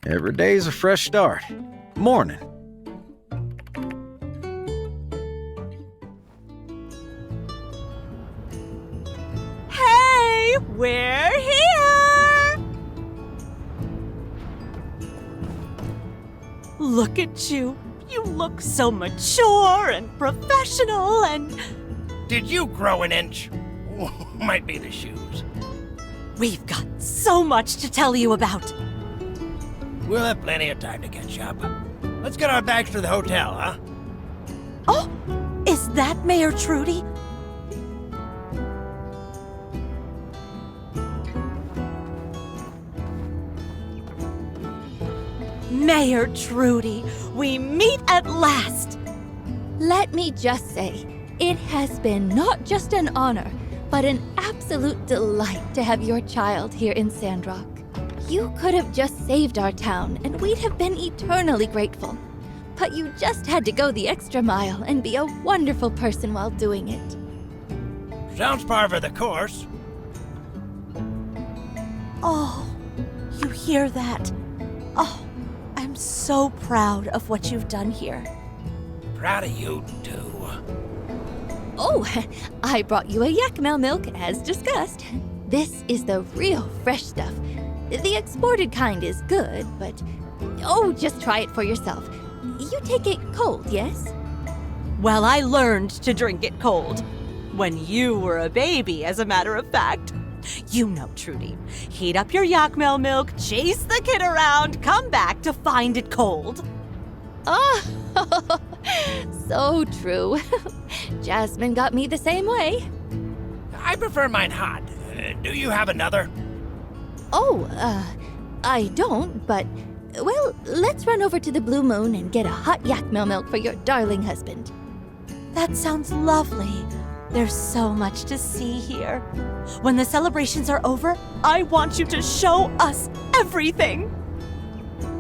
Every day's a fresh start. Morning. Hey, we're here! Look at you. You look so mature and professional and... Did you grow an inch? Might be the shoes. We've got so much to tell you about. We'll have plenty of time to catch up. Let's get our bags to the hotel, huh? Oh, is that Mayor Trudy? Mayor Trudy, we meet at last! Let me just say, it has been not just an honor, but an absolute delight to have your child here in Sandrock. You could have just saved our town, and we'd have been eternally grateful. But you just had to go the extra mile and be a wonderful person while doing it. Sounds par for the course. Oh, you hear that? Oh, I'm so proud of what you've done here. Proud of you, too. Oh, I brought you a Yakmel milk, as discussed. This is the real fresh stuff. The exported kind is good, but... Oh, just try it for yourself. You take it cold, yes? Well, I learned to drink it cold. When you were a baby, as a matter of fact. You know, Trudy. Heat up your Yakmel milk, chase the kid around, come back to find it cold. Oh, so true. Jasmine got me the same way. I prefer mine hot. Do you have another? Oh, I don't, but... Well, let's run over to the Blue Moon and get a hot Yakmel milk for your darling husband. That sounds lovely. There's so much to see here. When the celebrations are over, I want you to show us everything.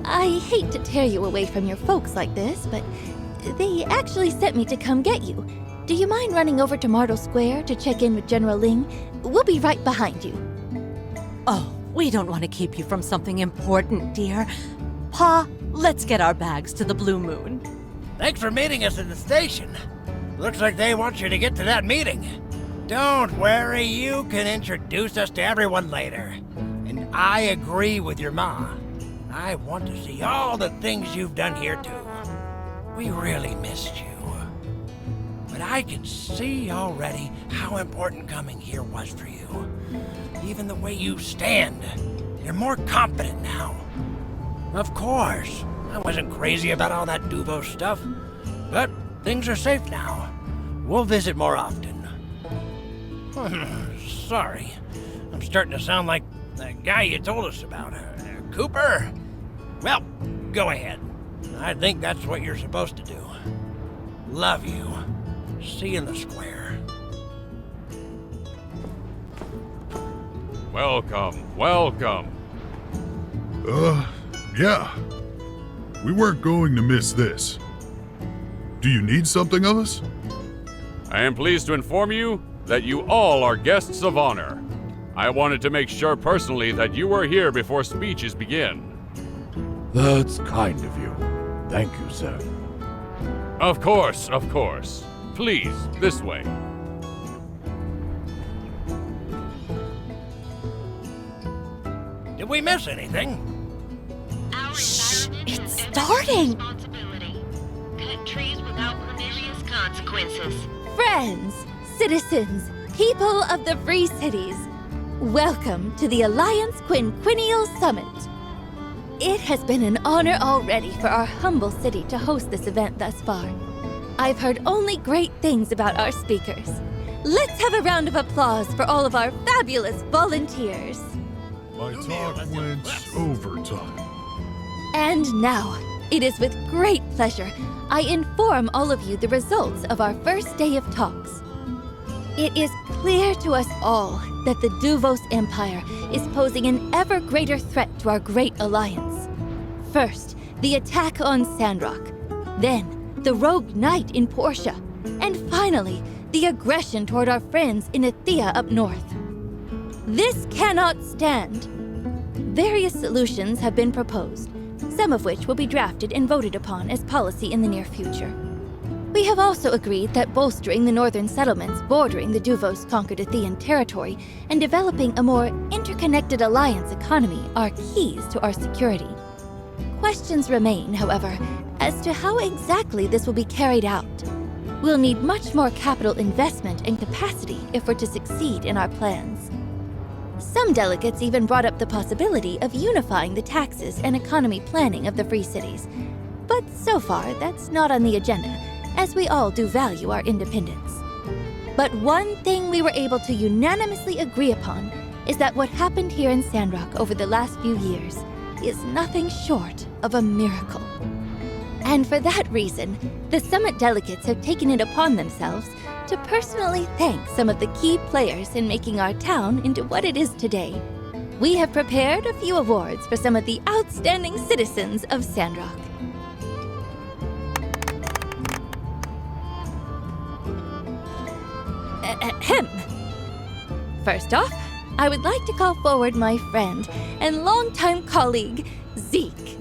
I hate to tear you away from your folks like this, but they actually sent me to come get you. Do you mind running over to Martle Square to check in with General Ling? We'll be right behind you. Oh, we don't want to keep you from something important, dear. Pa, let's get our bags to the Blue Moon. Thanks for meeting us at the station. Looks like they want you to get to that meeting. Don't worry, you can introduce us to everyone later. And I agree with your ma. I want to see all the things you've done here too. We really missed you. But I can see already how important coming here was for you. Even the way you stand. You're more confident now. Of course, I wasn't crazy about all that Duvo stuff. But things are safe now. We'll visit more often. Sorry. I'm starting to sound like that guy you told us about. Cooper? Well, go ahead. I think that's what you're supposed to do. Love you. See you in the square. Welcome, welcome. Yeah. We weren't going to miss this. Do you need something of us? I am pleased to inform you that you all are guests of honor. I wanted to make sure personally that you were here before speeches begin. That's kind of you. Thank you, sir. Of course, of course. Please, this way. Did we miss anything? Shh, it's starting. Cut trees without pernicious consequences. Friends, citizens, people of the Free Cities, welcome to the Alliance Quinquennial Summit. It has been an honor already for our humble city to host this event thus far. I've heard only great things about our speakers. Let's have a round of applause for all of our fabulous volunteers. My talk went overtime. And now, it is with great pleasure I inform all of you the results of our first day of talks. It is clear to us all that the Duvos Empire is posing an ever greater threat to our great alliance. First, the attack on Sandrock. Then, the rogue knight in Portia. And finally, the aggression toward our friends in Athea up north. This cannot stand. Various solutions have been proposed, some of which will be drafted and voted upon as policy in the near future. We have also agreed that bolstering the northern settlements bordering the Duvos conquered Athean territory and developing a more interconnected alliance economy are keys to our security. Questions remain, however, as to how exactly this will be carried out. We'll need much more capital investment and capacity if we're to succeed in our plans. Some delegates even brought up the possibility of unifying the taxes and economy planning of the Free Cities. But so far, that's not on the agenda, as we all do value our independence. But one thing we were able to unanimously agree upon is that what happened here in Sandrock over the last few years is nothing short of a miracle. And for that reason, the summit delegates have taken it upon themselves to personally thank some of the key players in making our town into what it is today. We have prepared a few awards for some of the outstanding citizens of Sandrock. Ahem. First off, I would like to call forward my friend and longtime colleague, Zeke.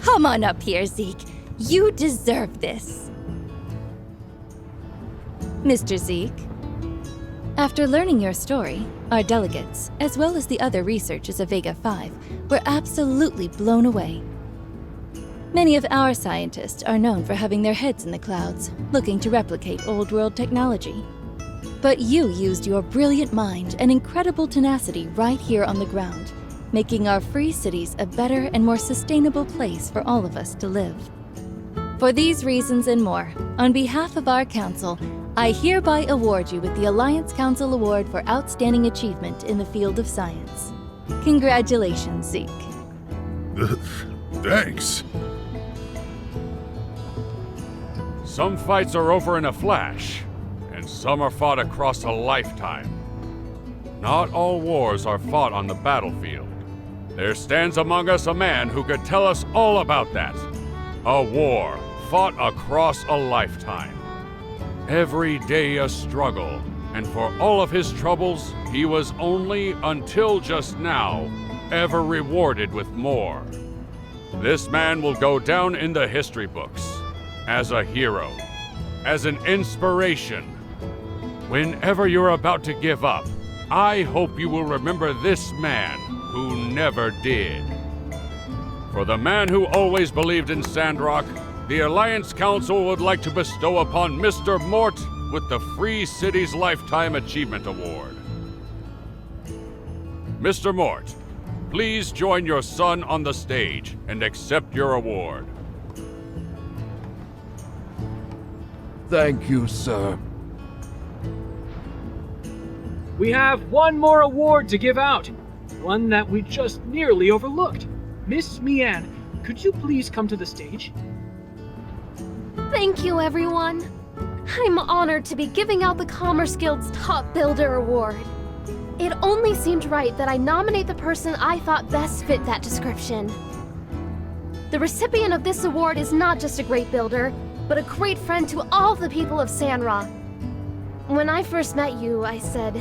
Come on up here, Zeke. You deserve this. Mr. Zeke, after learning your story, our delegates, as well as the other researchers of Vega 5, were absolutely blown away. Many of our scientists are known for having their heads in the clouds, looking to replicate old-world technology. But you used your brilliant mind and incredible tenacity right here on the ground, making our free cities a better and more sustainable place for all of us to live. For these reasons and more, on behalf of our council, I hereby award you with the Alliance Council Award for Outstanding Achievement in the field of science. Congratulations, Zeke. Thanks. Some fights are over in a flash, and some are fought across a lifetime. Not all wars are fought on the battlefield. There stands among us a man who could tell us all about that. A war fought across a lifetime. Every day a struggle, and for all of his troubles, he was only, until just now, ever rewarded with more. This man will go down in the history books as a hero, as an inspiration. Whenever you're about to give up, I hope you will remember this man who never did. For the man who always believed in Sandrock, the Alliance Council would like to bestow upon Mr. Mort with the Free Cities Lifetime Achievement Award. Mr. Mort, please join your son on the stage and accept your award. Thank you, sir. We have one more award to give out. One that we just nearly overlooked. Miss Mian, could you please come to the stage? Thank you, everyone. I'm honored to be giving out the Commerce Guild's Top Builder Award. It only seemed right that I nominate the person I thought best fit that description. The recipient of this award is not just a great builder, but a great friend to all the people of Sandrock. When I first met you, I said,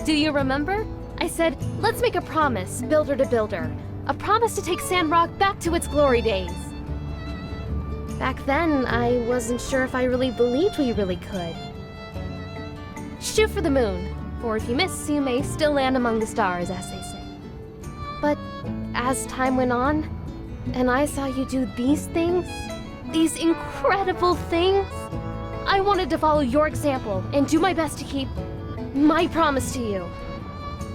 "Do you remember?" I said, "Let's make a promise, builder to builder. A promise to take Sandrock back to its glory days." Back then, I wasn't sure if I really believed we really could. Shoot for the moon, for if you miss, you may still land among the stars, as they say. But as time went on, and I saw you do these things, these incredible things, I wanted to follow your example and do my best to keep my promise to you.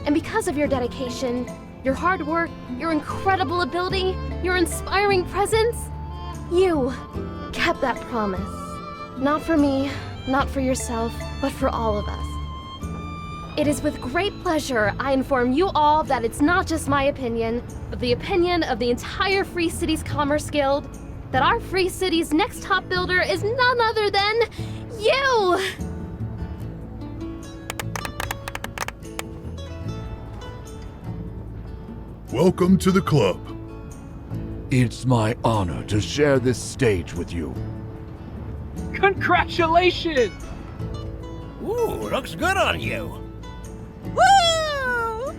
And because of your dedication, your hard work, your incredible ability, your inspiring presence, you kept that promise. Not for me, not for yourself, but for all of us. It is with great pleasure I inform you all that it's not just my opinion, but the opinion of the entire Free Cities Commerce Guild, that our Free Cities' next top builder is none other than you! Welcome to the club. It's my honor to share this stage with you. Congratulations! Ooh, looks good on you. Woo!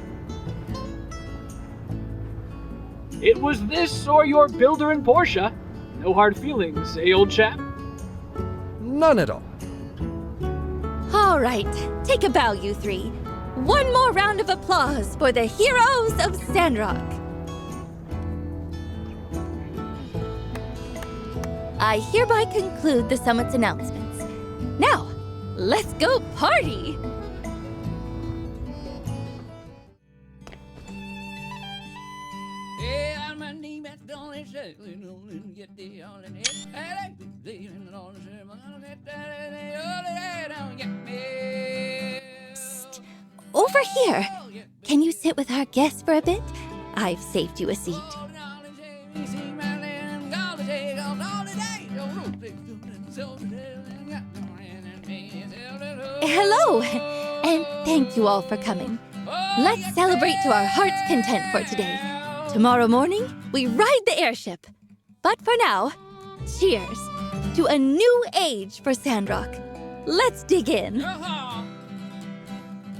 It was this or your builder and Portia. No hard feelings, eh, old chap? None at all. All right, take a bow, you three. One more round of applause for the heroes of Sandrock. I hereby conclude the summit's announcements. Now, let's go party! Psst. Over here! Can you sit with our guests for a bit? I've saved you a seat. Hello, and thank you all for coming. Let's celebrate to our heart's content for today. Tomorrow morning, we ride the airship. But for now, cheers to a new age for Sandrock. Let's dig in.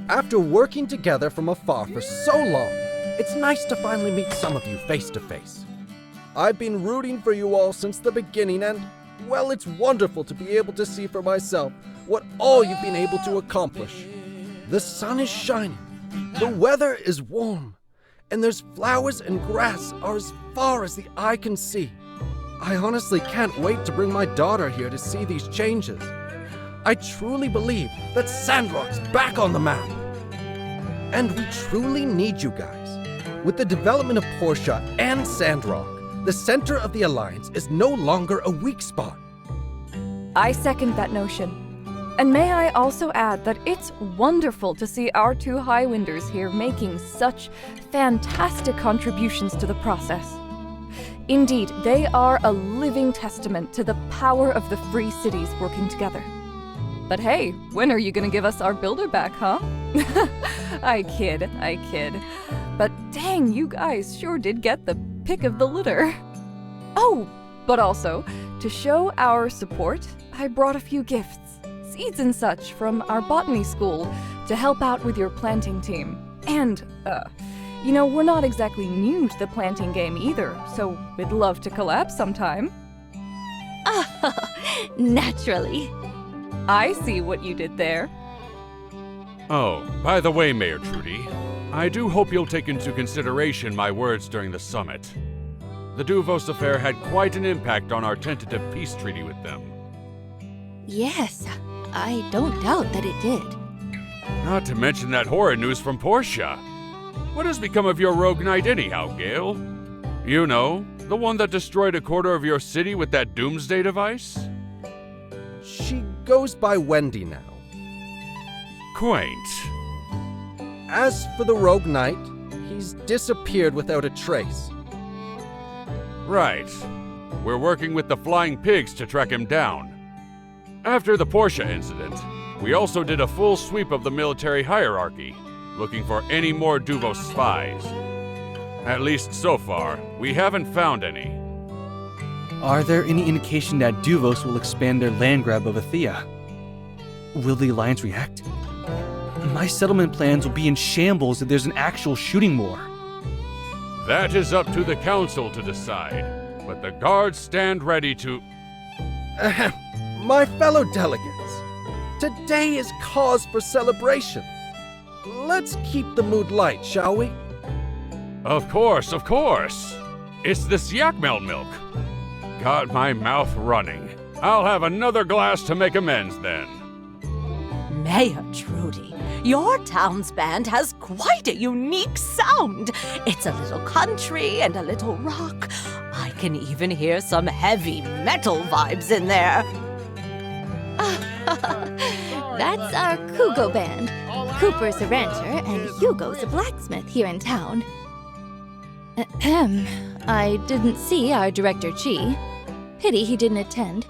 After working together from afar for so long, it's nice to finally meet some of you face to face. I've been rooting for you all since the beginning, and, well, it's wonderful to be able to see for myself what all you've been able to accomplish. The sun is shining, the weather is warm, and there's flowers and grass are as far as the eye can see. I honestly can't wait to bring my daughter here to see these changes. I truly believe that Sandrock's back on the map. And we truly need you guys. With the development of Portia and Sandrock, the center of the Alliance is no longer a weak spot. I second that notion. And may I also add that it's wonderful to see our two Highwinders here making such fantastic contributions to the process. Indeed, they are a living testament to the power of the free cities working together. But hey, when are you gonna give us our builder back, huh? I kid. But dang, you guys sure did get the pick of the litter. Oh, but also, to show our support, I brought a few gifts. Seeds and such from our botany school to help out with your planting team. And, we're not exactly new to the planting game either, so we'd love to collab sometime. Oh, naturally. I see what you did there. Oh, by the way, Mayor Trudy, I do hope you'll take into consideration my words during the summit. The Duvos affair had quite an impact on our tentative peace treaty with them. Yes, I don't doubt that it did. Not to mention that horrid news from Portia. What has become of your rogue knight anyhow, Gale? You know, the one that destroyed a quarter of your city with that doomsday device? She goes by Wendy now. Quaint. As for the rogue knight, he's disappeared without a trace. Right. We're working with the flying pigs to track him down. After the Portia incident, we also did a full sweep of the military hierarchy, looking for any more Duvos spies. At least so far, we haven't found any. Are there any indication that Duvos will expand their land grab of Athea? Will the Alliance react? My settlement plans will be in shambles if there's an actual shooting war. That is up to the council to decide, but the guards stand ready to... My fellow delegates, today is cause for celebration. Let's keep the mood light, shall we? Of course. It's this Yakmel milk. Got my mouth running. I'll have another glass to make amends then. Mayor Trudy, your town's band has quite a unique sound. It's a little country and a little rock. I can even hear some heavy metal vibes in there. That's our Kugo band. Cooper's a rancher and Hugo's a blacksmith here in town. I didn't see our director Qi. Pity he didn't attend,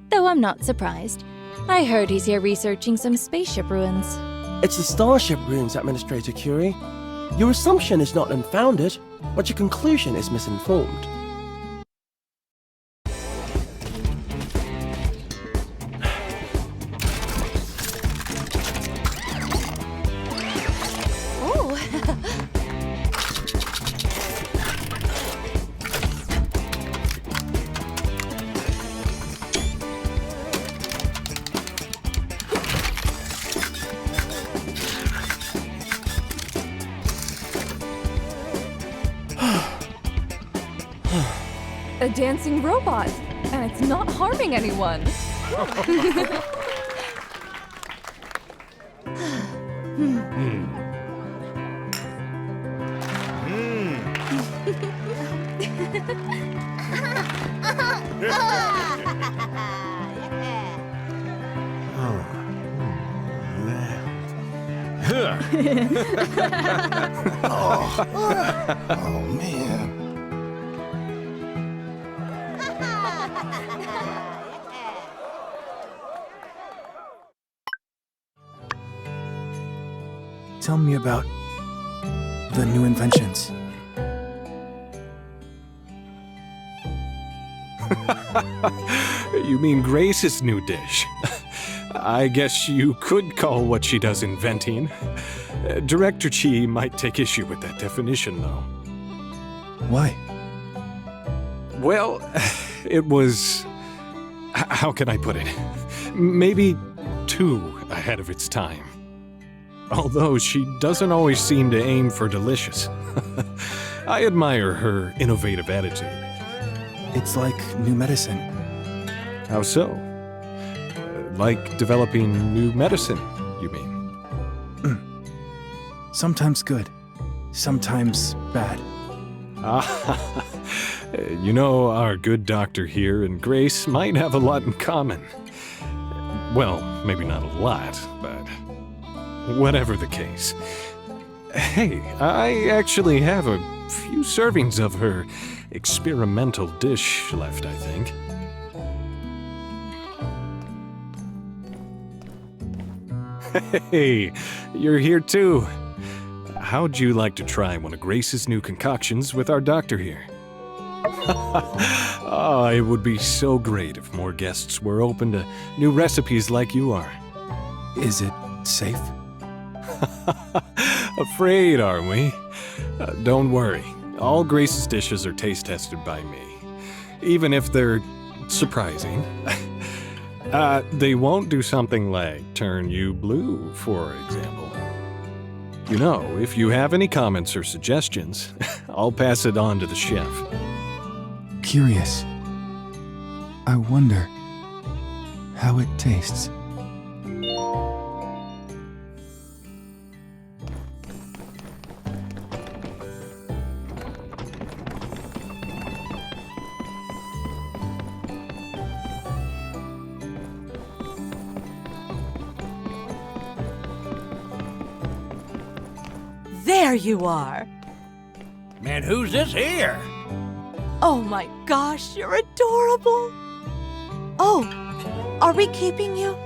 though I'm not surprised. I heard he's here researching some spaceship ruins. It's the starship ruins, Administrator Curie. Your assumption is not unfounded, but your conclusion is misinformed. a dancing robot, and it's not harming anyone. Oh, man. Tell me about the new inventions. You mean Grace's new dish? I guess you could call what she does inventing. Director Qi might take issue with that definition, though. Why? Well, it was... how can I put it? Maybe too ahead of its time. Although she doesn't always seem to aim for delicious. I admire her innovative attitude. It's like new medicine. How so? Like developing new medicine, you mean? Sometimes good, sometimes bad. You know, our good doctor here and Grace might have a lot in common. Well, maybe not a lot, but whatever the case. Hey, I actually have a few servings of her experimental dish left, I think. Hey, you're here too. How'd you like to try one of Grace's new concoctions with our doctor here? Oh, it would be so great if more guests were open to new recipes like you are. Is it safe? Afraid, are we? Don't worry. All Grace's dishes are taste tested by me. Even if they're surprising. They won't do something like turn you blue, for example. You know, if you have any comments or suggestions, I'll pass it on to the chef. Curious. I wonder how it tastes. There you are. Man, who's this here? Oh my gosh, you're adorable. Oh, are we keeping you?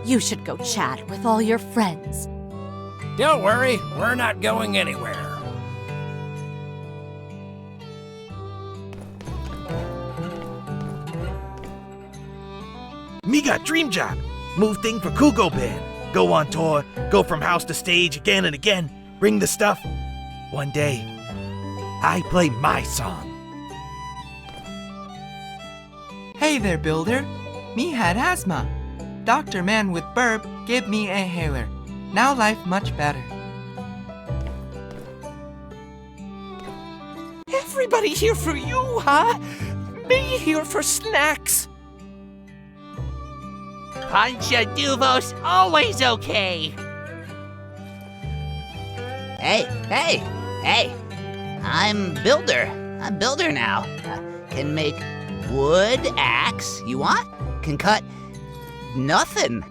You should go chat with all your friends. Don't worry, we're not going anywhere. Me got dream job. Move thing for Kugo Band. Go on tour, go from house to stage again and again. Bring the stuff. One day, I play my song. Hey there, Builder. Me had asthma. Dr. Man with burp gave me a inhaler. Now life much better. Everybody here for you, huh? Me here for snacks. Pancha Duvos always okay. Hey! I'm Builder now. Can make wood axe. You want? Can cut nothing.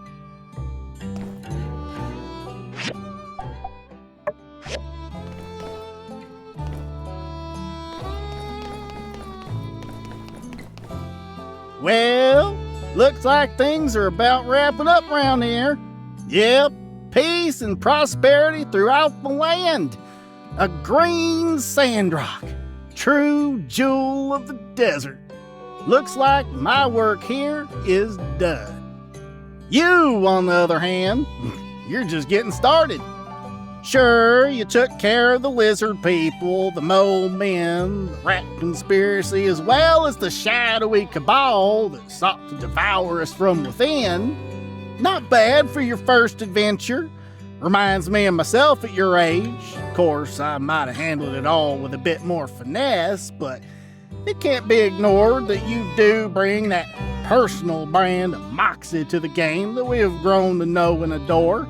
Well, looks like things are about wrapping up around here. Yep, peace and prosperity throughout the land. A green sandrock, true jewel of the desert. Looks like my work here is done. You, on the other hand, you're just getting started. Sure, you took care of the lizard people, the mole men, the rat conspiracy, as well as the shadowy cabal that sought to devour us from within. Not bad for your first adventure. Reminds me of myself at your age. Of course, I might have handled it all with a bit more finesse, but it can't be ignored that you do bring that personal brand of moxie to the game that we have grown to know and adore.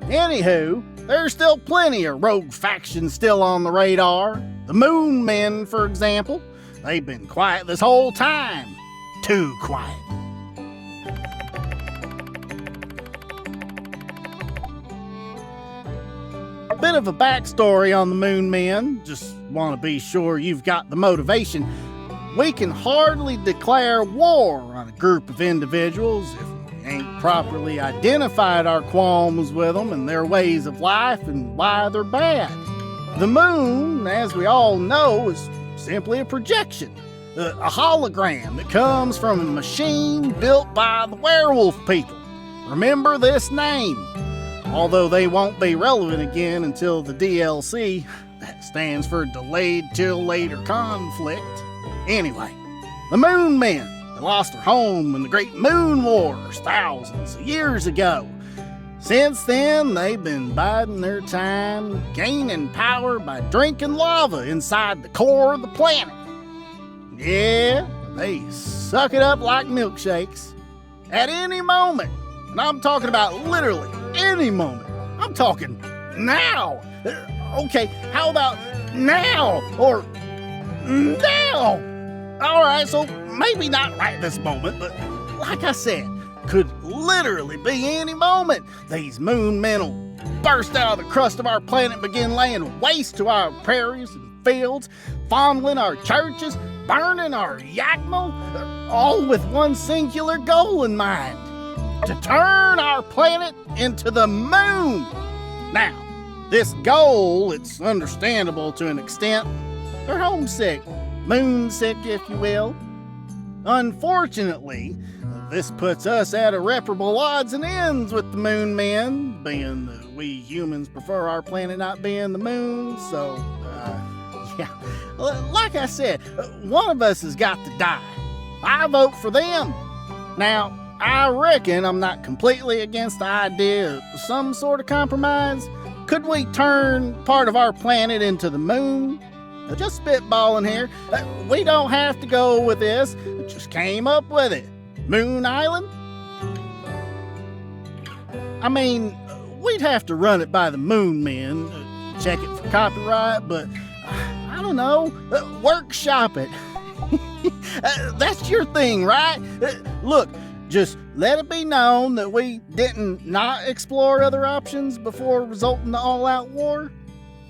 Anywho, there's still plenty of rogue factions still on the radar. The Moon Men, for example. They've been quiet this whole time. Too quiet. A bit of a backstory on the Moon Men. Just want to be sure you've got the motivation. We can hardly declare war on a group of individuals if we ain't properly identified our qualms with them and their ways of life and why they're bad. The moon, as we all know, is simply a projection, a hologram that comes from a machine built by the werewolf people. Remember this name, although they won't be relevant again until the DLC. That stands for Delayed Till Later Conflict. Anyway, the Moon Men, they lost their home in the Great Moon Wars thousands of years ago. Since then, they've been biding their time, gaining power by drinking lava inside the core of the planet. Yeah, they suck it up like milkshakes. At any moment, and I'm talking about literally any moment, I'm talking now. Okay, how about now? Or now? Alright, so maybe not right this moment, but like I said, could literally be any moment. These moon men will burst out of the crust of our planet and begin laying waste to our prairies and fields, fondling our churches, burning our Yakmel, all with one singular goal in mind: to turn our planet into the moon. Now, this goal, it's understandable to an extent. They're homesick, moonsick, if you will. Unfortunately, this puts us at irreparable odds and ends with the Moon Men, being that we humans prefer our planet not being the moon, so, yeah. Like I said, one of us has got to die. I vote for them. Now, I reckon I'm not completely against the idea of some sort of compromise. Could we turn part of our planet into the moon? Just spitballing here. We don't have to go with this. I just came up with it. Moon Island? I mean, we'd have to run it by the Moon Men, check it for copyright, but I don't know, workshop it. That's your thing, right? Look, just let it be known that we didn't not explore other options before resulting in all-out war.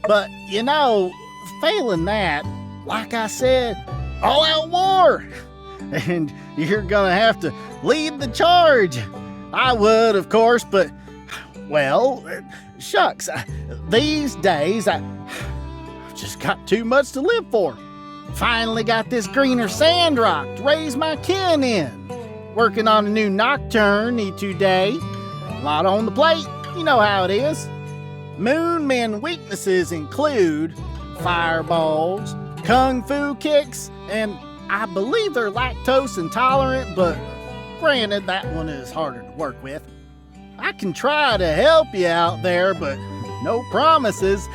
But, you know, failing that, like I said, all-out war. And you're gonna have to lead the charge. I would, of course, but, well, shucks, these days, I've just got too much to live for. Finally got this greener Sandrock to raise my kin in. Working on a new nocturne today. A lot on the plate, you know how it is. Moon Men weaknesses include fireballs, kung fu kicks, and I believe they're lactose intolerant, but granted, that one is harder to work with. I can try to help you out there, but no promises.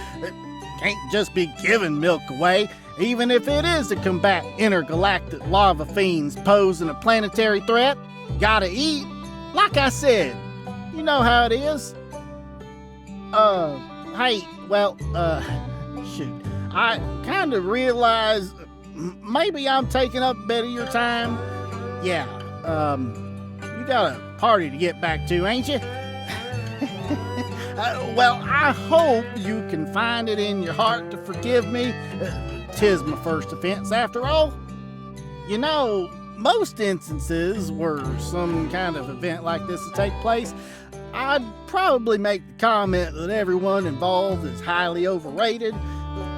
Can't just be giving milk away, even if it is to combat intergalactic lava fiends posing a planetary threat. Gotta eat. Like I said, you know how it is. Hey, well, shoot. I kind of realize maybe I'm taking up a bit of your time. Yeah, you got a party to get back to, ain't you? Well, I hope you can find it in your heart to forgive me. 'Tis my first offense, after all. You know, most instances where some kind of event like this will take place, I'd probably make the comment that everyone involved is highly overrated,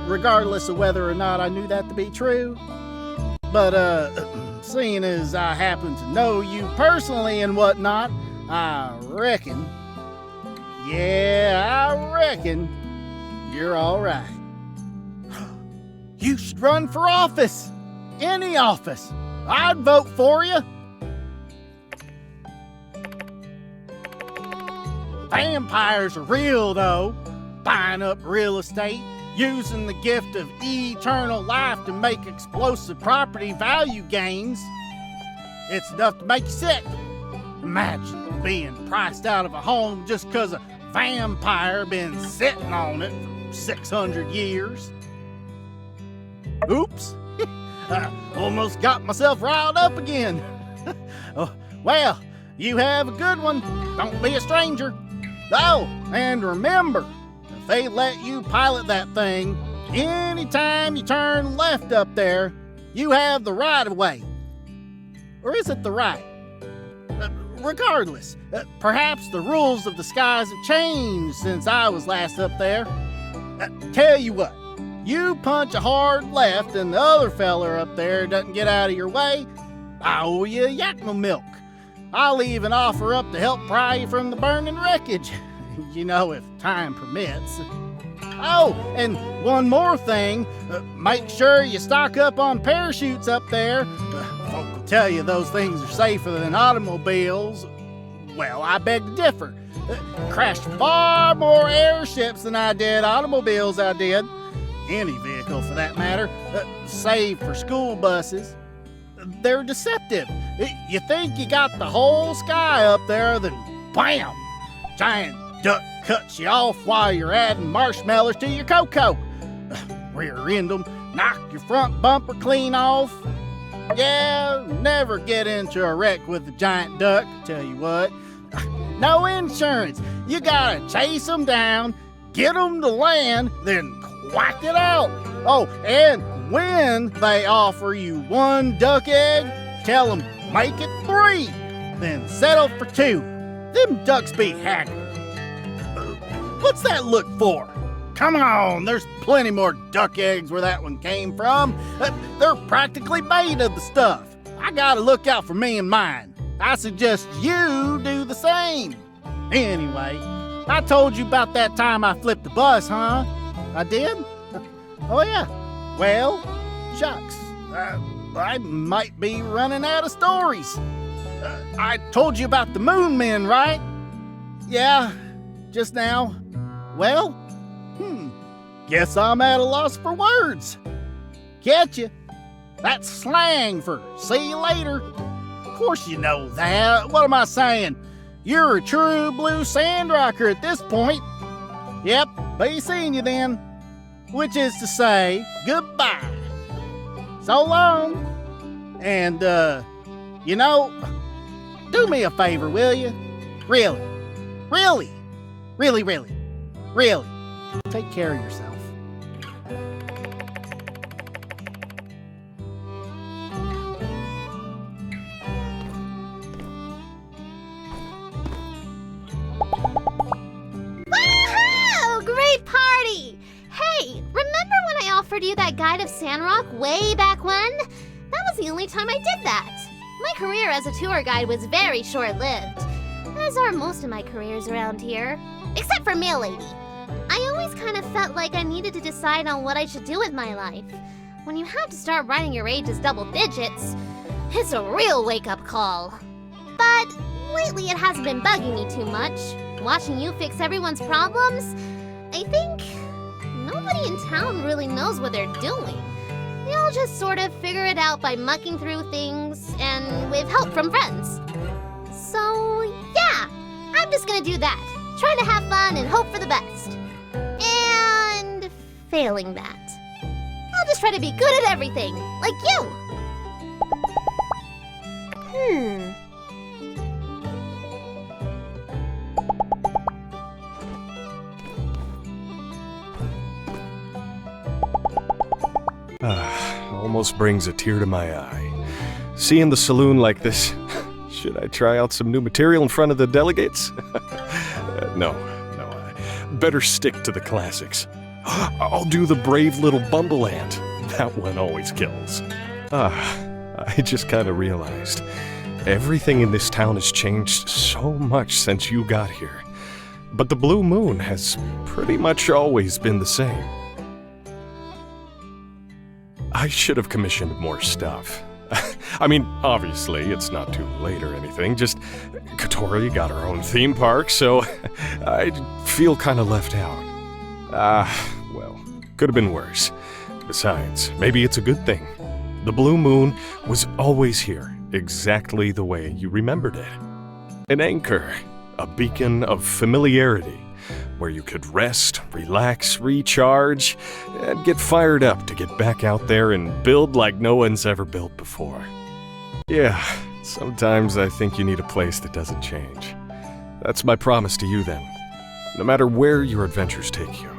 regardless of whether or not I knew that to be true. But, seeing as I happen to know you personally and whatnot, I reckon you're alright. You should run for office. Any office. I'd vote for you. Vampires are real, though. Buying up real estate, using the gift of eternal life to make explosive property value gains. It's enough to make you sick. Imagine being priced out of a home just because a vampire been sitting on it for 600 years. Oops. I almost got myself riled up again. Oh, well, you have a good one. Don't be a stranger. Oh, and remember, if they let you pilot that thing, anytime you turn left up there, you have the right of way. Or is it the right? Regardless, perhaps the rules of the skies have changed since I was last up there. Tell you what, you punch a hard left and the other feller up there doesn't get out of your way, I owe you Yakmel milk. I'll even offer up to help pry you from the burning wreckage. You know, if time permits. Oh, and one more thing. Make sure you stock up on parachutes up there. Folk will tell you those things are safer than automobiles. Well, I beg to differ. Crashed far more airships than I did automobiles I did. Any vehicle for that matter. Save for school buses. They're deceptive. You think you got the whole sky up there, then bam! Giant duck cuts you off while you're adding marshmallows to your cocoa. Rear end them, knock your front bumper clean off. Yeah, never get into a wreck with a giant duck, tell you what. No insurance. You gotta chase them down, get them to land, then quack it out. Oh, and when they offer you 1 duck egg, tell them make it 3, then settle for 2. Them ducks be haggard. What's that look for? Come on, there's plenty more duck eggs where that one came from. They're practically made of the stuff. I gotta look out for me and mine. I suggest you do the same. Anyway, I told you about that time I flipped the bus, huh? I did? Oh yeah. Well, shucks. I might be running out of stories. I told you about the moon men, right? Yeah, just now. Well, guess I'm at a loss for words. Getcha. That's slang for see you later. Of course you know that. What am I saying? You're a true blue sandrocker at this point. Yep, be seeing you then. Which is to say, goodbye. So long. And, you know, do me a favor, will you? Really. Take care of yourself. Woohoo! Great party! Hey, remember when I offered you that guide of Sandrock way back when? That was the only time I did that. My career as a tour guide was very short-lived, as are most of my careers around here. Except for Mail Lady. I always kind of felt like I needed to decide on what I should do with my life. When you have to start writing your age as double digits, it's a real wake-up call. But lately it hasn't been bugging me too much. Watching you fix everyone's problems, I think nobody in town really knows what they're doing. They all just sort of figure it out by mucking through things and with help from friends. So yeah, I'm just gonna do that. Try to have fun and hope for the best. And failing that, I'll just try to be good at everything, like you. Almost brings a tear to my eye. Seeing the saloon like this, should I try out some new material in front of the delegates? No, better stick to the classics. I'll do the brave little bumble ant. That one always kills. I just kind of realized everything in this town has changed so much since you got here. But the blue moon has pretty much always been the same. I should have commissioned more stuff. I mean, obviously, it's not too late or anything, just Catori got her own theme park, so I feel kind of left out. Well, Could have been worse. Besides, maybe it's a good thing. The blue moon was always here, exactly the way you remembered it. An anchor, a beacon of familiarity, where you could rest, relax, recharge, and get fired up to get back out there and build like no one's ever built before. Yeah, sometimes I think you need a place that doesn't change. That's my promise to you then. No matter where your adventures take you,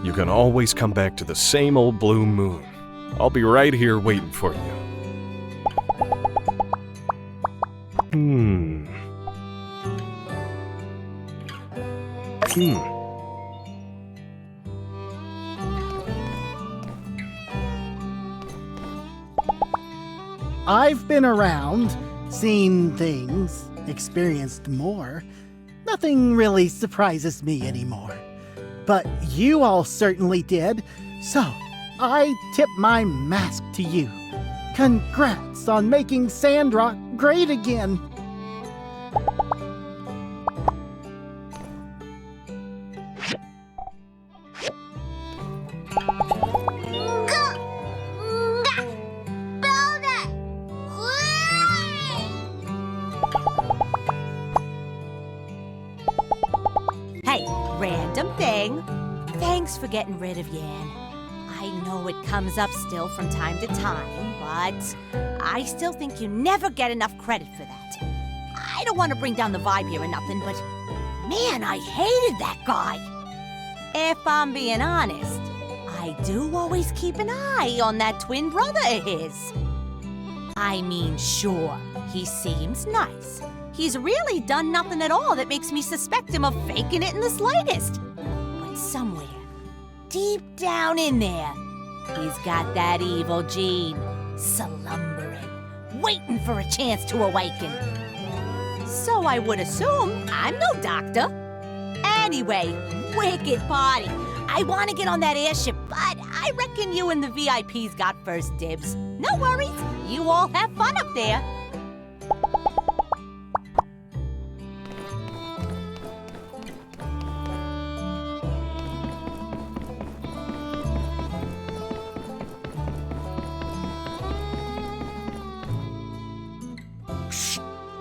you can always come back to the same old blue moon. I'll be right here waiting for you. I've been around, seen things, experienced more. Nothing really surprises me anymore. But you all certainly did, so I tip my mask to you. Congrats on making Sandrock great again. Hey, random thing. Thanks for getting rid of Yan. I know it comes up still from time to time, but I still think you never get enough credit for that. I don't want to bring down the vibe here or nothing, but man, I hated that guy. If I'm being honest, I do always keep an eye on that twin brother of his. I mean, sure, he seems nice. He's really done nothing at all that makes me suspect him of faking it in the slightest. But somewhere, deep down in there, he's got that evil gene, slumbering, waiting for a chance to awaken. So I would assume I'm no doctor. Anyway, wicked party. I want to get on that airship, but I reckon you and the VIPs got first dibs. No worries, you all have fun up there.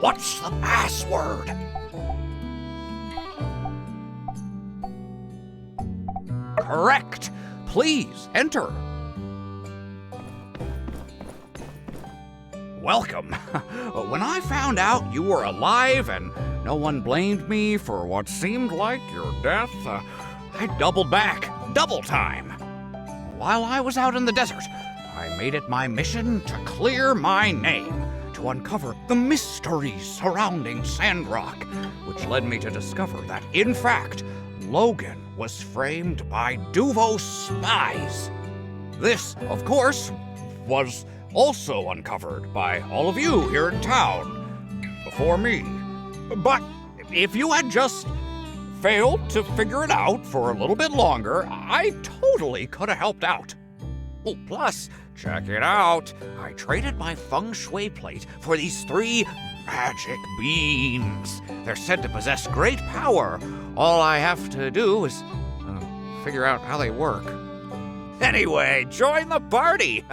What's the password? Correct. Please enter. Welcome. When I found out you were alive and no one blamed me for what seemed like your death, I doubled back, double time. While I was out in the desert, I made it my mission to clear my name, to uncover the mysteries surrounding Sandrock, which led me to discover that, in fact, Logan was framed by Duvos spies. This, of course, was also uncovered by all of you here in town before me. But if you had just failed to figure it out for a little bit longer, I totally could have helped out. Oh, plus, check it out. I traded my feng shui plate for these 3 magic beans. They're said to possess great power. All I have to do is figure out how they work. Anyway, join the party.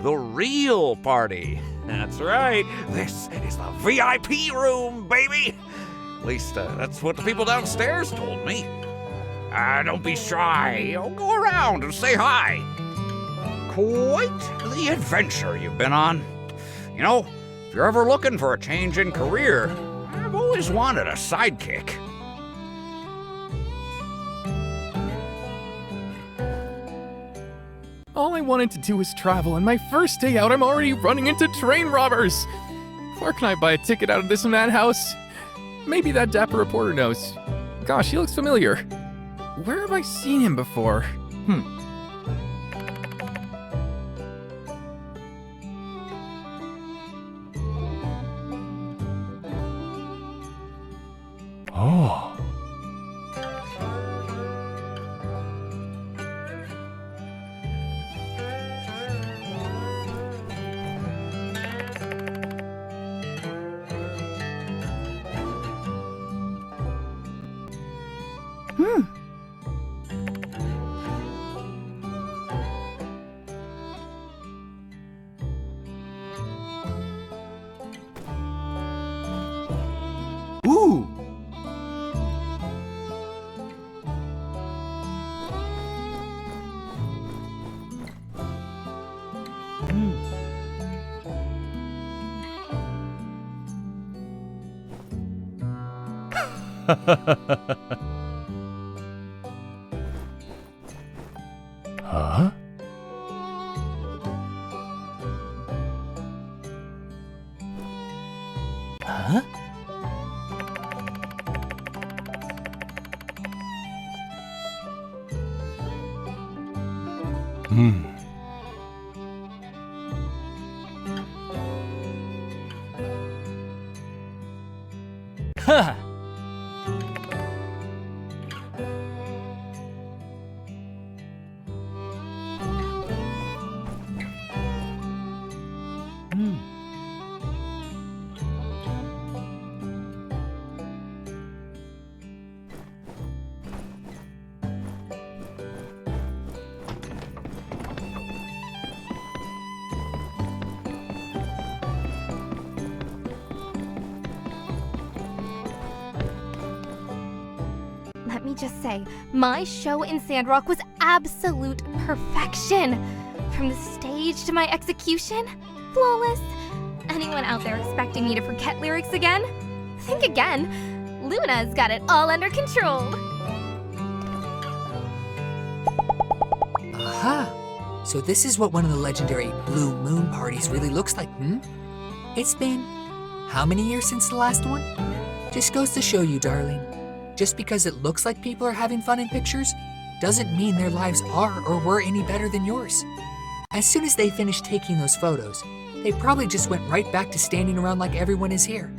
The real party. That's right. This is the VIP room, baby. At least that's what the people downstairs told me. Don't be shy. Go around and say hi. Quite the adventure you've been on. You know, if you're ever looking for a change in career, I've always wanted a sidekick. All I wanted to do was travel, and my first day out, I'm already running into train robbers. Where can I buy a ticket out of this madhouse? Maybe that dapper reporter knows. Gosh, he looks familiar. Where have I seen him before? Oh. Huh? Huh? Huh. Let me just say, my show in Sandrock was absolute perfection. From the stage to my execution, flawless. Anyone out there expecting me to forget lyrics again? Think again. Luna's got it all under control. Aha! So this is what one of the legendary Blue Moon parties really looks like, It's been how many years since the last one? Just goes to show you, darling. Just because it looks like people are having fun in pictures, doesn't mean their lives are or were any better than yours. As soon as they finished taking those photos, they probably just went right back to standing around like everyone is here.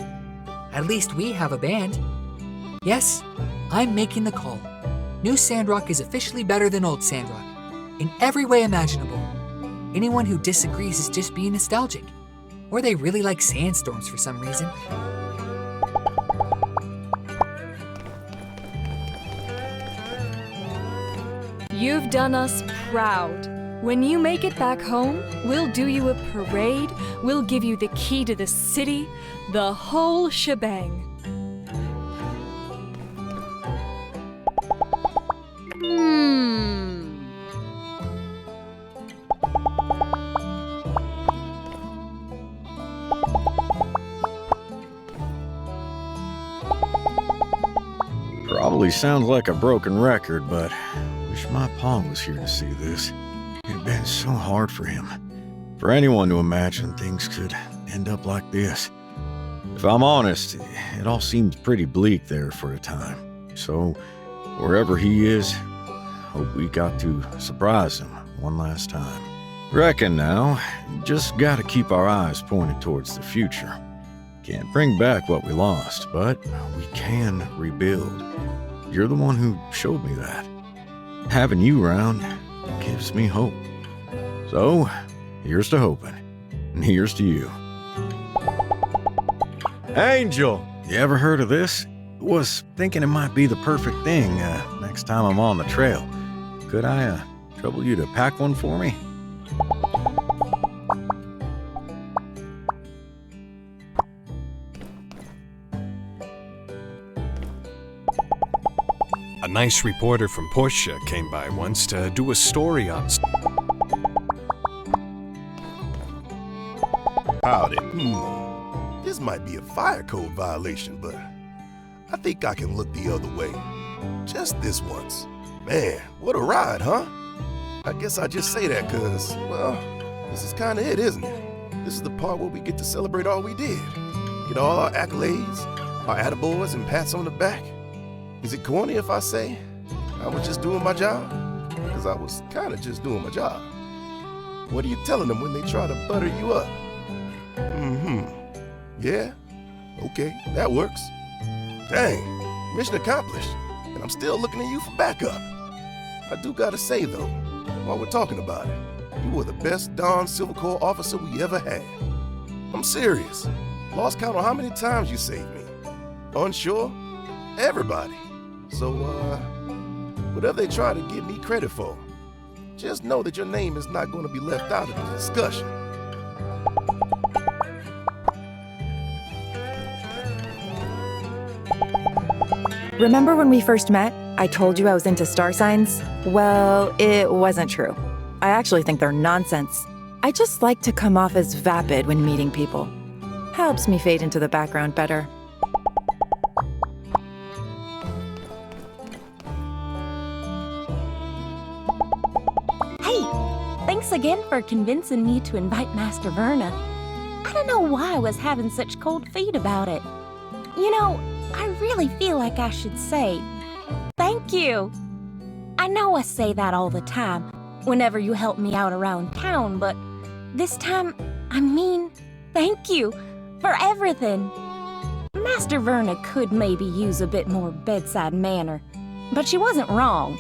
At least we have a band. Yes, I'm making the call. New Sandrock is officially better than old Sandrock, in every way imaginable. Anyone who disagrees is just being nostalgic, or they really like sandstorms for some reason. You've done us proud. When you make it back home, we'll do you a parade, we'll give you the key to the city, the whole shebang. Probably sounds like a broken record, but wish my pa was here to see this. It'd been so hard for him. For anyone to imagine things could end up like this. If I'm honest, it all seemed pretty bleak there for a time. So, wherever he is, hope we got to surprise him one last time. Reckon now, just gotta keep our eyes pointed towards the future. Can't bring back what we lost, but we can rebuild. You're the one who showed me that. Having you around gives me hope. So, here's to hoping, and here's to you. Angel! You ever heard of this? Was thinking it might be the perfect thing next time I'm on the trail. Could I trouble you to pack one for me? A nice reporter from Portia came by once to do a story on... Howdy. This might be a fire code violation, but I think I can look the other way. Just this once. Man, what a ride, huh? I guess I just say that because, well, this is kind of it, isn't it? This is the part where we get to celebrate all we did. Get all our accolades, our attaboys, and pats on the back. Is it corny if I say I was just doing my job? Because I was kind of just doing my job. What are you telling them when they try to butter you up? Yeah? Okay, that works. Dang, mission accomplished. And I'm still looking at you for backup. I do gotta say though, while we're talking about it, you were the best darn Silver Corps officer we ever had. I'm serious. Lost count on how many times you saved me. Unsure? Everybody. So, whatever they try to give me credit for, just know that your name is not going to be left out of the discussion. Remember when we first met? I told you I was into star signs? Well, it wasn't true. I actually think they're nonsense. I just like to come off as vapid when meeting people. Helps me fade into the background better. Thanks again for convincing me to invite Master Verna. I don't know why I was having such cold feet about it. You know, I really feel like I should say, thank you. I know I say that all the time, whenever you help me out around town, but this time, I mean, thank you for everything. Master Verna could maybe use a bit more bedside manner, but she wasn't wrong.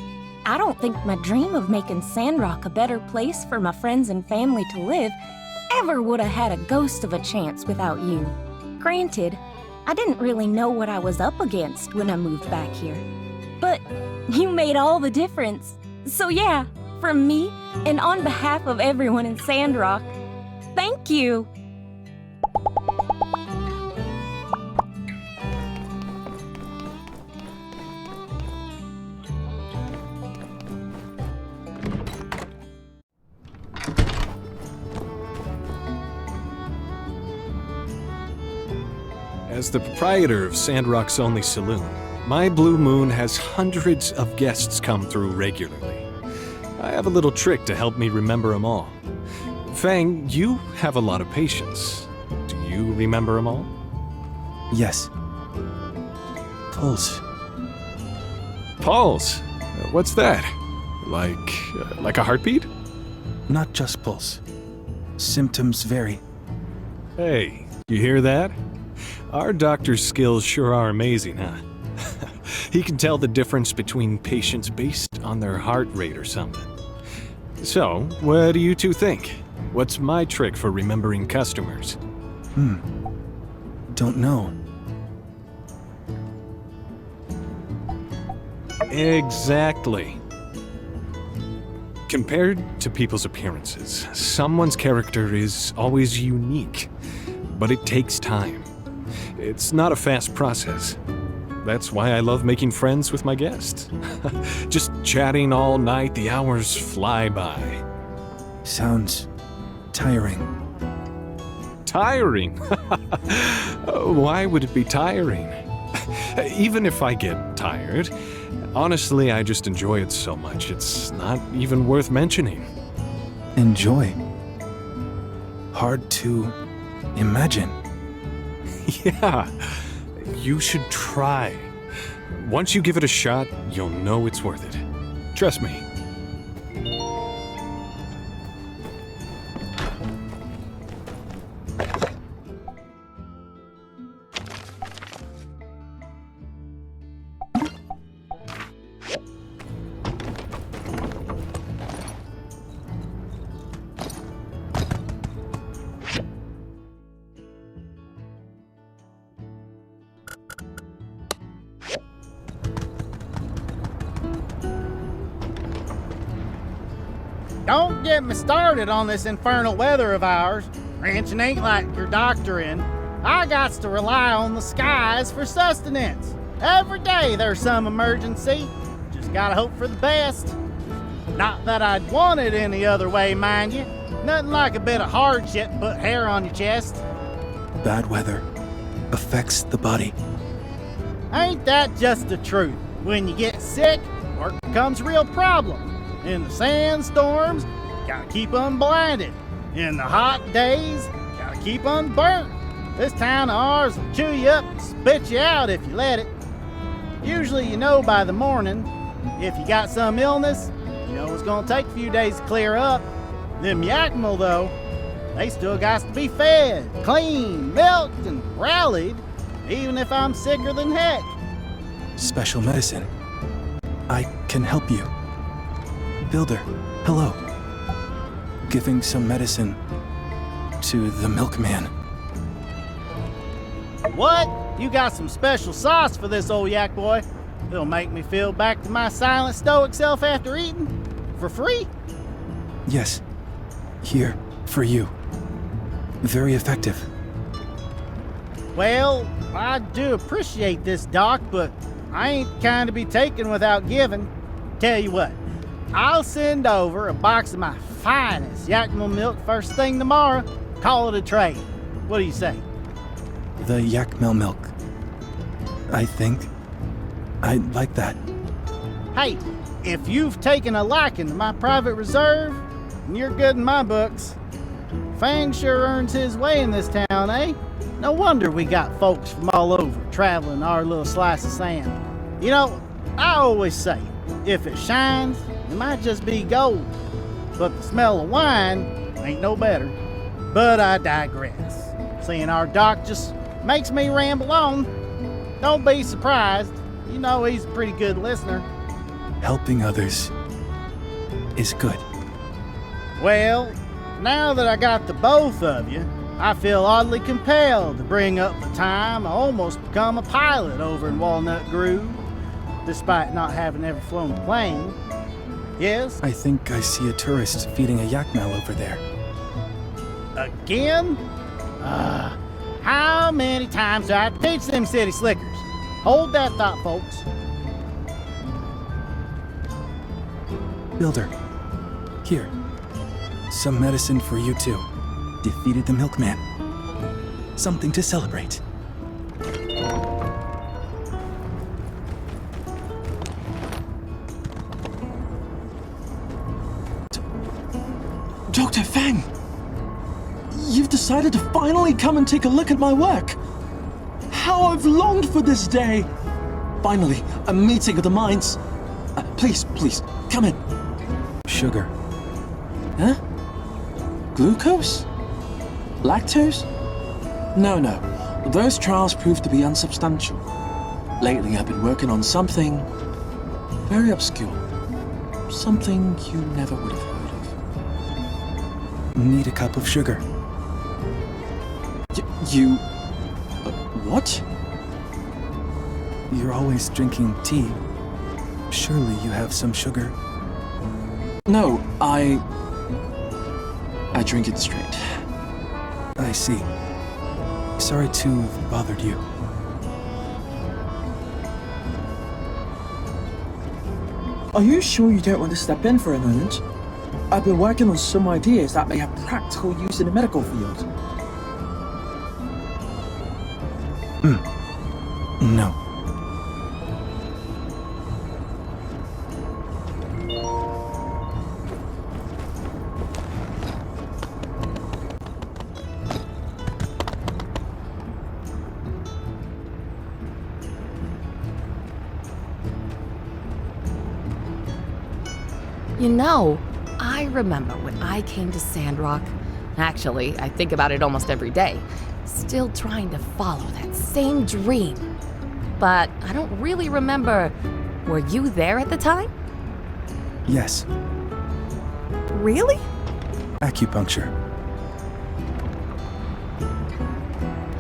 I don't think my dream of making Sandrock a better place for my friends and family to live ever would have had a ghost of a chance without you. Granted, I didn't really know what I was up against when I moved back here, but you made all the difference. So yeah, from me and on behalf of everyone in Sandrock, thank you. As the proprietor of Sandrock's only saloon, my Blue Moon has hundreds of guests come through regularly. I have a little trick to help me remember them all. Fang, you have a lot of patience. Do you remember them all? Yes. Pulse. Pulse? What's that? Like a heartbeat? Not just pulse. Symptoms vary. Hey, you hear that? Our doctor's skills sure are amazing, huh? He can tell the difference between patients based on their heart rate or something. So, what do you two think? What's my trick for remembering customers? Don't know. Exactly. Compared to people's appearances, someone's character is always unique, but it takes time. It's not a fast process. That's why I love making friends with my guests. Just chatting all night, the hours fly by. Sounds tiring. Tiring? Why would it be tiring? Even if I get tired, honestly, I just enjoy it so much, it's not even worth mentioning. Enjoy? Hard to imagine. Yeah, you should try. Once you give it a shot, you'll know it's worth it. Trust me. Don't get me started on this infernal weather of ours. Ranching ain't like your doctoring. I got to rely on the skies for sustenance. Every day there's some emergency. Just gotta hope for the best. Not that I'd want it any other way, mind you. Nothing like a bit of hardship to put hair on your chest. Bad weather affects the body. Ain't that just the truth? When you get sick, work becomes a real problem. In the sandstorms, gotta keep unblinded. In the hot days, gotta keep unburnt. This town of ours will chew you up and spit you out if you let it. Usually you know by the morning. If you got some illness, you know it's gonna take a few days to clear up. Them Yakmel, though, they still got to be fed, cleaned, milked, and rallied, even if I'm sicker than heck. Special medicine. I can help you. Builder, hello. Giving some medicine to the milkman. What? You got some special sauce for this old yak boy? It'll make me feel back to my silent stoic self after eating? For free? Yes. Here, for you. Very effective. Well, I do appreciate this, Doc, but I ain't kind to be taken without giving. Tell you what, I'll send over a box of my finest Yakmel milk first thing tomorrow. Call it a trade. What do you say? The Yakmel milk. I think I'd like that. Hey, if you've taken a liking to my private reserve, and you're good in my books. Fang sure earns his way in this town, eh? No wonder we got folks from all over traveling our little slice of sand. You know, I always say, if it shines, it might just be gold. But the smell of wine ain't no better. But I digress. Seeing our doc just makes me ramble on. Don't be surprised. You know he's a pretty good listener. Helping others is good. Well, now that I got the both of you, I feel oddly compelled to bring up the time I almost become a pilot over in Walnut Grove, despite not having ever flown a plane. Yes? I think I see a tourist feeding a Yakmel over there. Again? How many times do I have to teach them city slickers? Hold that thought, folks. Builder, here. Some medicine for you too. Defeated the milkman. Something to celebrate. Dr. Fang! You've decided to finally come and take a look at my work! How I've longed for this day! Finally, a meeting of the minds. Please, come in. Sugar. Huh? Glucose? Lactose? No. Those trials proved to be unsubstantial. Lately, I've been working on something very obscure. Something you never would have heard of. Need a cup of sugar. You... what? You're always drinking tea. Surely you have some sugar. No, I drink it straight. I see. Sorry to have bothered you. Are you sure you don't want to step in for a moment? I've been working on some ideas that may have practical use in the medical field. No. You know, I remember when I came to Sandrock. Actually, I think about it almost every day. Still trying to follow that same dream. But I don't really remember. Were you there at the time? Yes. Really? Acupuncture.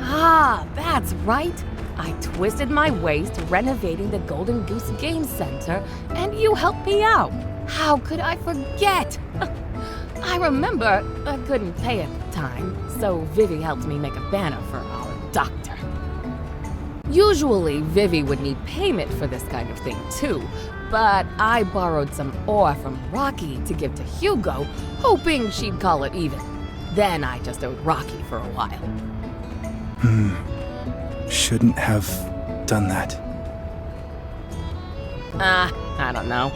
Ah, that's right. I twisted my waist renovating the Golden Goose Game Center, and you helped me out. How could I forget? I remember I couldn't pay at the time, so Vivi helped me make a banner for our doctor. Usually, Vivi would need payment for this kind of thing too, but I borrowed some ore from Rocky to give to Hugo, hoping she'd call it even. Then I just owed Rocky for a while. Shouldn't have done that. I don't know.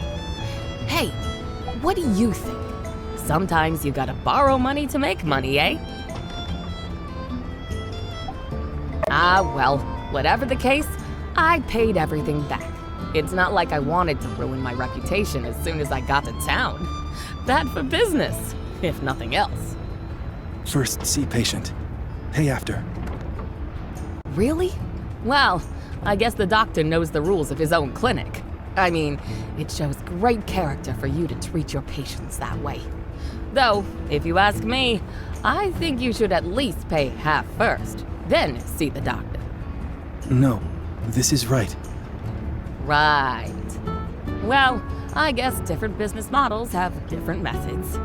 Hey, what do you think? Sometimes you gotta borrow money to make money, eh? Well, whatever the case, I paid everything back. It's not like I wanted to ruin my reputation as soon as I got to town. Bad for business, if nothing else. First, see patient. Pay after. Really? Well, I guess the doctor knows the rules of his own clinic. I mean, it shows great character for you to treat your patients that way. Though, if you ask me, I think you should at least pay half first, then see the doctor. No, this is right. Right. Well, I guess different business models have different methods.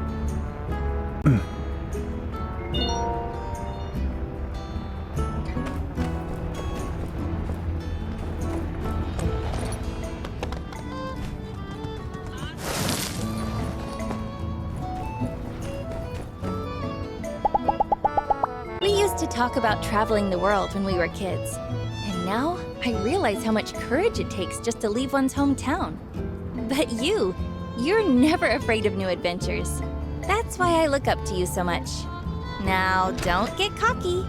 We used to talk about traveling the world when we were kids. And now I realize how much courage it takes just to leave one's hometown. But you're never afraid of new adventures. That's why I look up to you so much. Now, don't get cocky.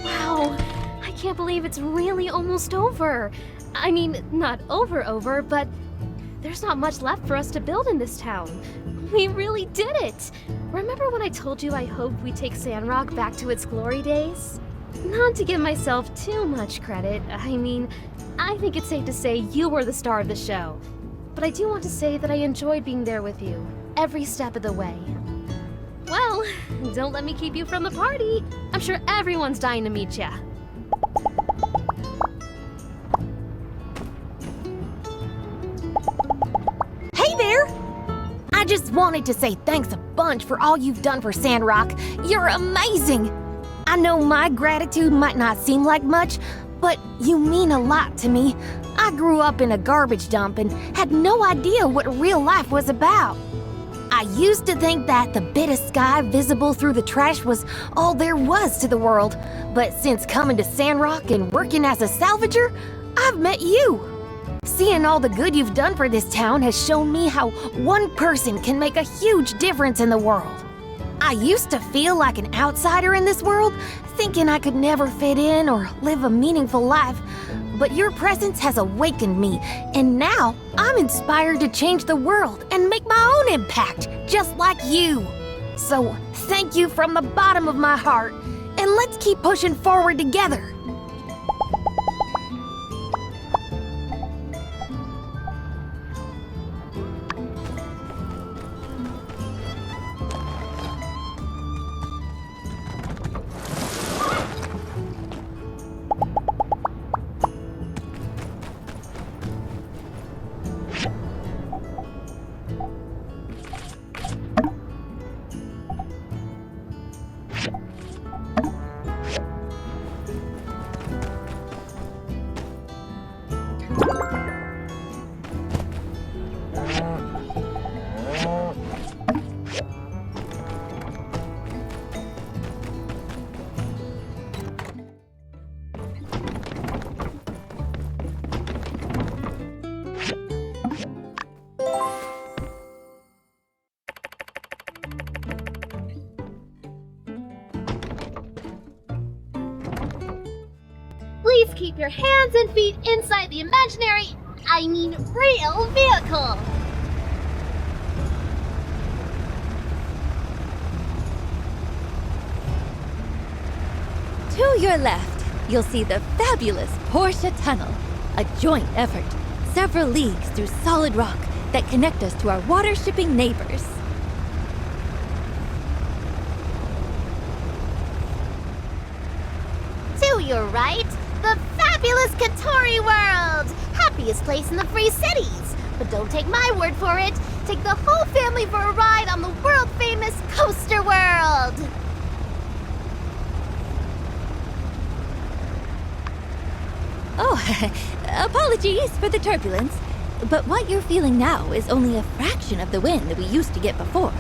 Wow, I can't believe it's really almost over. I mean, not over, but there's not much left for us to build in this town. We really did it! Remember when I told you I hoped we'd take Sandrock back to its glory days? Not to give myself too much credit, I mean, I think it's safe to say you were the star of the show. But I do want to say that I enjoyed being there with you, every step of the way. Well, don't let me keep you from the party. I'm sure everyone's dying to meet ya. Hey there! I just wanted to say thanks a bunch for all you've done for Sandrock. You're amazing! I know my gratitude might not seem like much, but you mean a lot to me. I grew up in a garbage dump and had no idea what real life was about. I used to think that the bit of sky visible through the trash was all there was to the world, but since coming to Sandrock and working as a salvager, I've met you. Seeing all the good you've done for this town has shown me how one person can make a huge difference in the world. I used to feel like an outsider in this world, thinking I could never fit in or live a meaningful life, but your presence has awakened me, and now I'm inspired to change the world and make my own impact, just like you. So thank you from the bottom of my heart, and let's keep pushing forward together. Please keep your hands and feet inside the imaginary, real vehicle. To your left, you'll see the fabulous Portia Tunnel, a joint effort, several leagues through solid rock that connect us to our water-shipping neighbors. To your right, the fabulous Catori world! Happiest place in the Free Cities! But don't take my word for it. Take the whole family for a ride on the world-famous Coaster World! Oh, apologies for the turbulence, but what you're feeling now is only a fraction of the wind that we used to get before.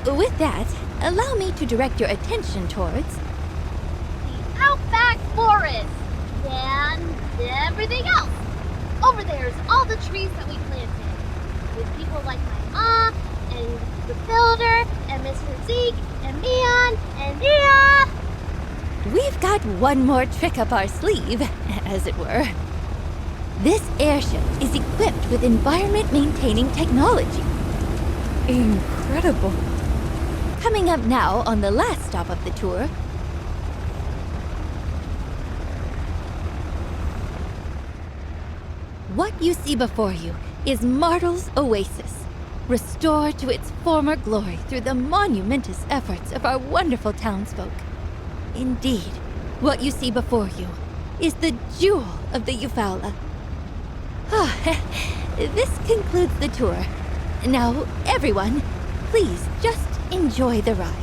With that, allow me to direct your attention towards Outback Forest and everything else. Over there's all the trees that we planted, with people like my mom and the builder and Mr. Zeke and Mian and Nia. We've got one more trick up our sleeve, as it were. This airship is equipped with environment-maintaining technology. Incredible. Coming up now on the last stop of the tour, what you see before you is Martle's oasis, restored to its former glory through the monumentous efforts of our wonderful townsfolk. Indeed, what you see before you is the jewel of the Eufaula. This concludes the tour. Now, everyone, please just enjoy the ride.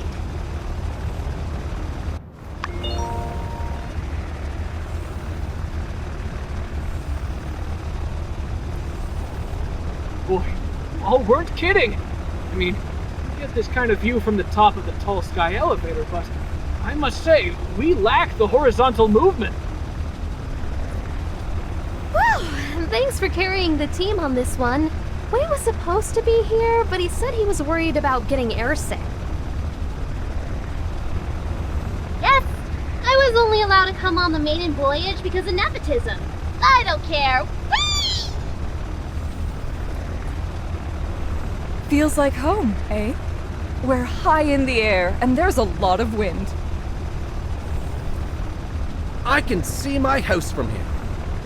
Boy, you all weren't kidding. I mean, you get this kind of view from the top of the tall sky elevator, but I must say, we lack the horizontal movement. Whew, Thanks for carrying the team on this one. Wei was supposed to be here, but he said he was worried about getting airsick. Yes, I was only allowed to come on the maiden voyage because of nepotism. I don't care. Whee! Feels like home, eh? We're high in the air, and there's a lot of wind. I can see my house from here.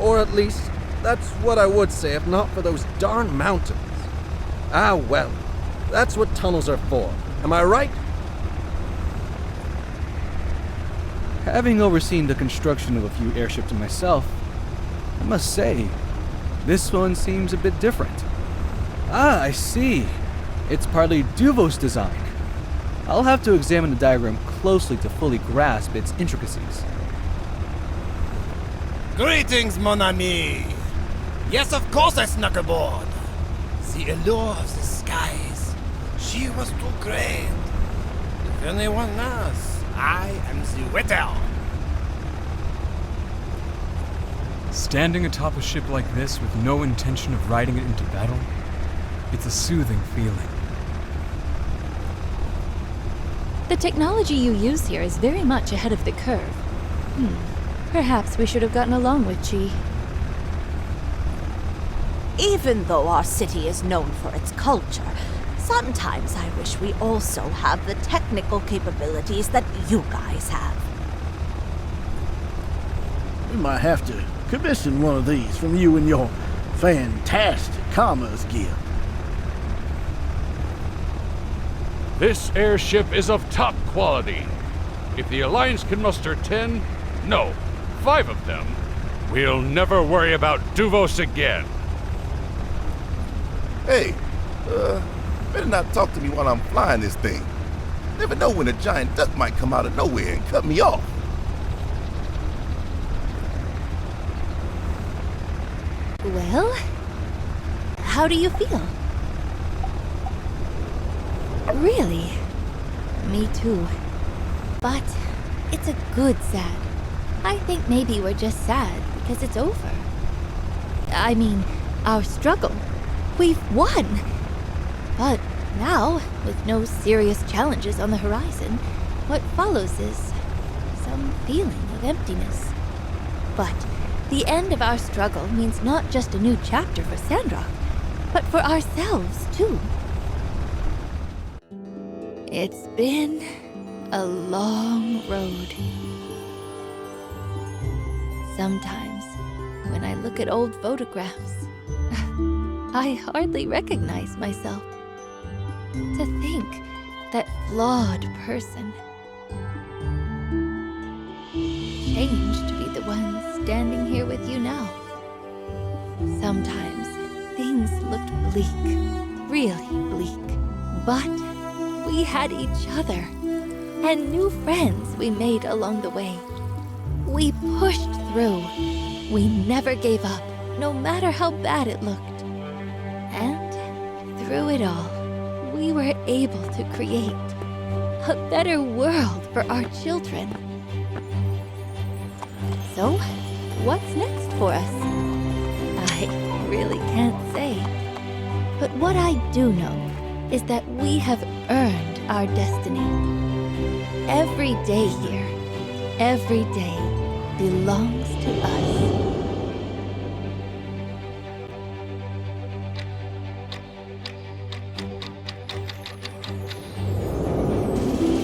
Or at least, that's what I would say if not for those darn mountains. Ah well, that's what tunnels are for. Am I right? Having overseen the construction of a few airships myself, I must say, this one seems a bit different. Ah, I see. It's partly Duvos' design. I'll have to examine the diagram closely to fully grasp its intricacies. Greetings, mon ami. Yes, of course I snuck aboard. The allure of the skies. She was too great. If anyone asks, I am the waiter. Standing atop a ship like this with no intention of riding it into battle, it's a soothing feeling. The technology you use here is very much ahead of the curve. Perhaps we should have gotten along with Qi. Even though our city is known for its culture, sometimes I wish we also have the technical capabilities that you guys have. We might have to commission one of these from you and your fantastic commerce gear. This airship is of top quality. If the Alliance can muster 10, no, 5 of them, we'll never worry about Duvos again. Hey, better not talk to me while I'm flying this thing. Never know when a giant duck might come out of nowhere and cut me off. Well, how do you feel? Really? Me too. But it's a good sad. I think maybe we're just sad because it's over. I mean, our struggle. We've won! But now, with no serious challenges on the horizon, what follows is some feeling of emptiness. But the end of our struggle means not just a new chapter for Sandrock, but for ourselves, too. It's been a long road. Sometimes, when I look at old photographs, I hardly recognize myself. To think that flawed person changed to be the one standing here with you now. Sometimes things looked bleak, really bleak, but we had each other and new friends we made along the way. We pushed through. We never gave up, no matter how bad it looked. And through it all, we were able to create a better world for our children. So, what's next for us? I really can't say. But what I do know is that we have earned our destiny. Every day here, every day belongs to us.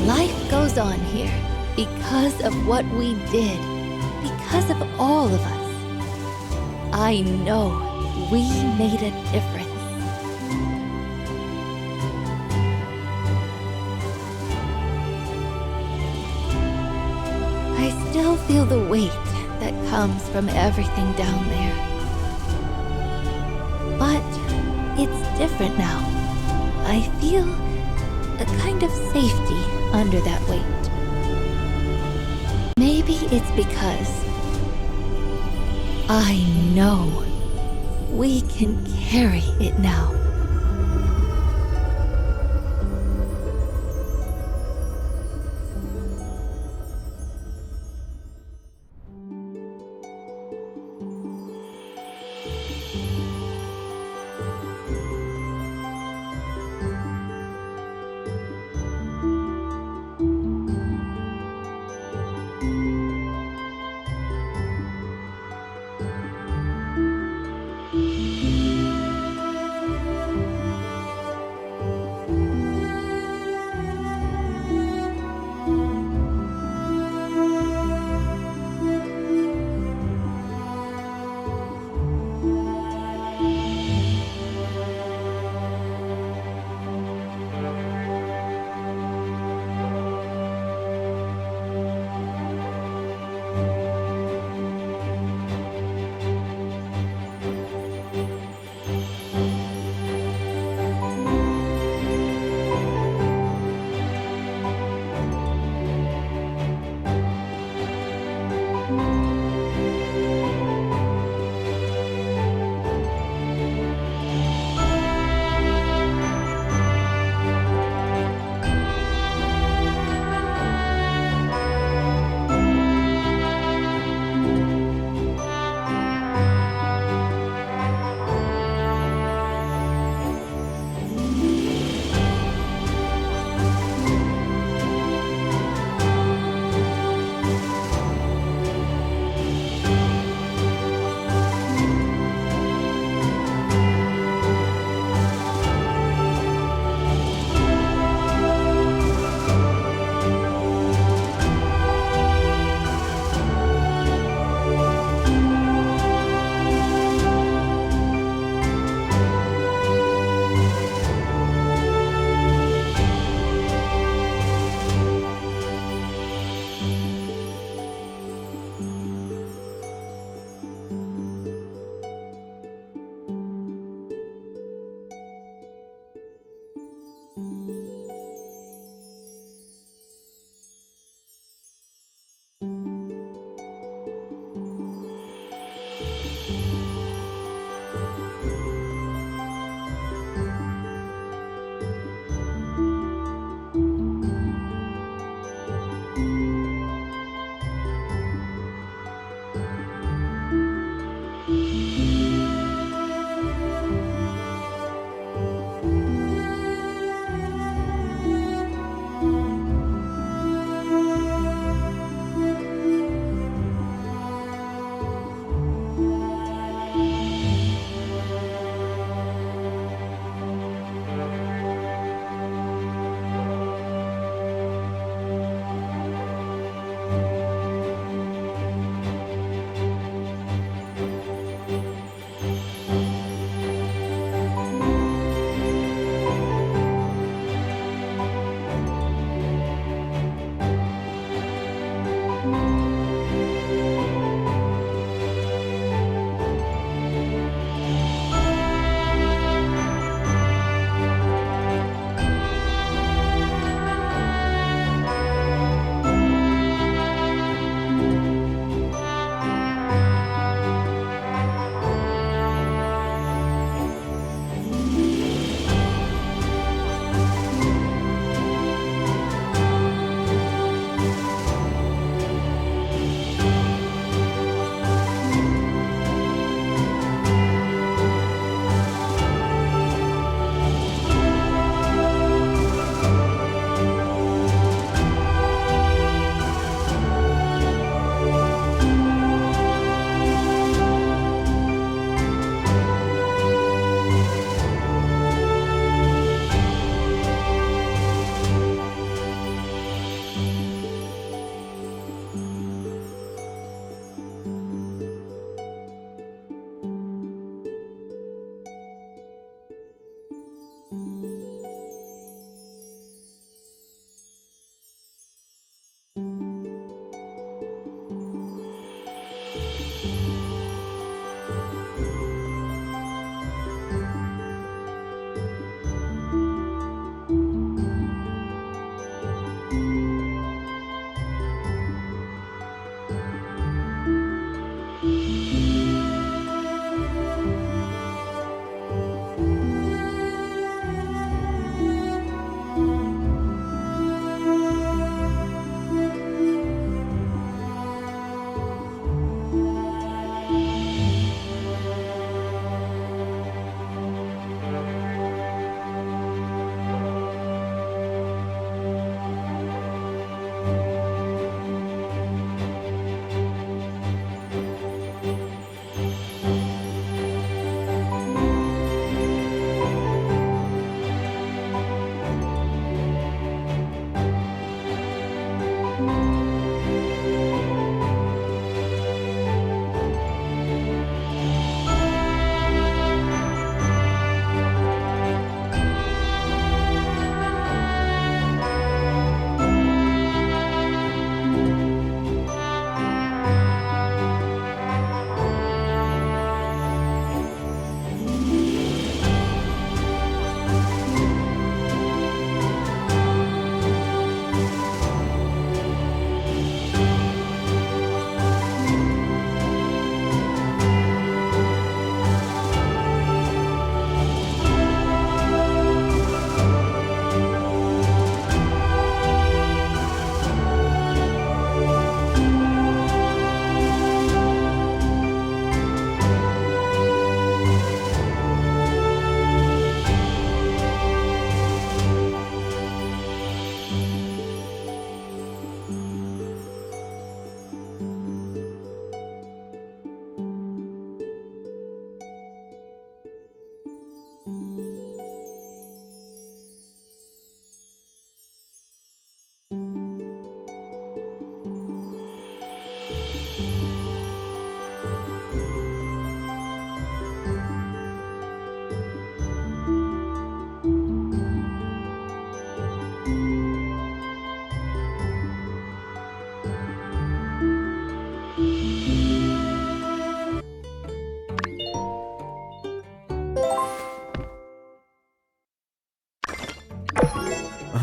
Life goes on here because of what we did, because of all of us. I know we made a difference. I still feel the weight that comes from everything down there. But it's different now. I feel a kind of safety under that weight. Maybe it's because I know we can carry it now.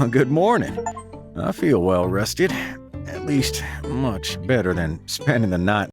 Good morning. I feel well rested. At least much better than spending the night